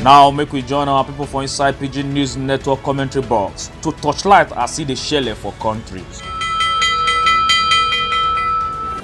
Now make we join our people for inside Pidgin News Network commentary box to touchlight as see the shele for countries.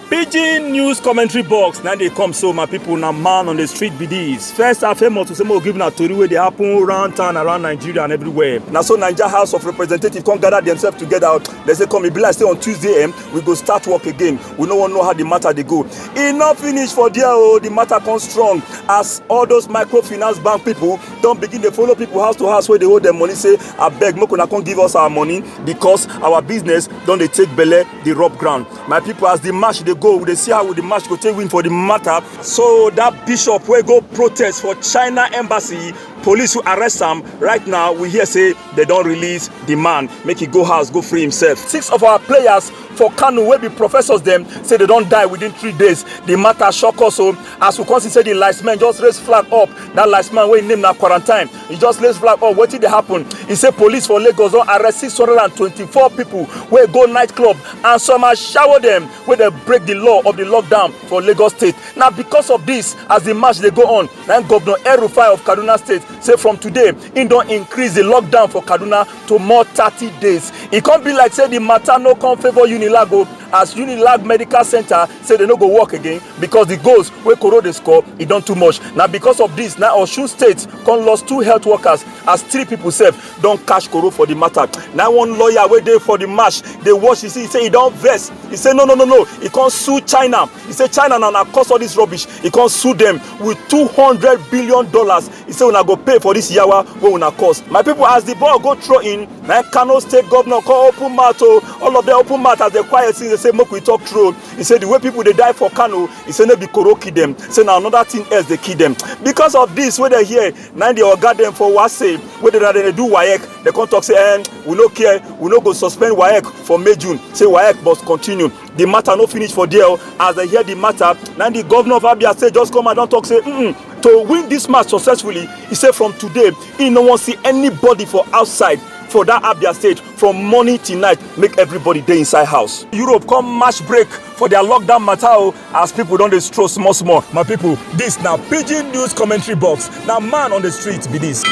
Pidgin News commentary box. Now they come so my people na man on the street be this. First I famous to say more giving a story where they happen around town, around Nigeria and everywhere. Now so Nigeria House of Representatives come gather themselves together. They say come, it be like say on Tuesday we go start work again. We no one know how the matter they go. Enough finish for there the matter comes strong as all those microfinance bank people don't begin to follow people house to house where they hold their money. Say I beg make una come give us our money because our business don't they take belle the rub ground. My people as the march they go, they see how the march go take win for the matter. So that bishop will go protest for China embassy. Police who arrest him right now. We hear say they don't release the man. Make he go house, go free himself. 6 of our players for Kanu will be professors them say they don't die within 3 days. The matter shock us. So as we consider the liceman just raise flag up. That liceman wey name na quarantine. He just raise flag up. What did they happen? He say police for Lagos don't arrest 624 people where go nightclub and some are shower them where they break the law of the lockdown for Lagos State. Now because of this, as the march they go on, then Governor El-Rufai of Kaduna State say from today he don't increase the lockdown for Kaduna to more 30 days. It can't be like say the matter no come favor Unilag as Unilag Medical Center say they no go work again because the goals where Corona score it done too much. Now because of this, now Osun State can lost 2 health workers as 3 people self don't cash Corona for the matter. Now one lawyer wait there for the march, they watch, he say he don't vex. He say no, he can't sue China. He say China now cause all this rubbish. He can't sue them with $200 billion. He say when I go pay for this yawa what una cost. My people as the ball go throw in, now Kano State governor call open mouth, all of them open mouth as they quiet since they say make we talk through. He said the way people they die for Kano, he said no be Koro kill them. Say now another thing else they kill them. Because of this, where they hear now they organ them for what say whether they do WAEC, they can't talk say we no care, we no go suspend WAEC for May June. Say WAEC must continue. The matter no finish for there. As they hear the matter, now the governor of Abia say just come and don't talk say to win this match successfully. He said from today he no want see anybody for outside for that Abia State from morning till night. Make everybody dey inside house. Europe come match break for their lockdown matter as people don't destroy small. My people, this now Pidgin News commentary box. Now man on the street be this.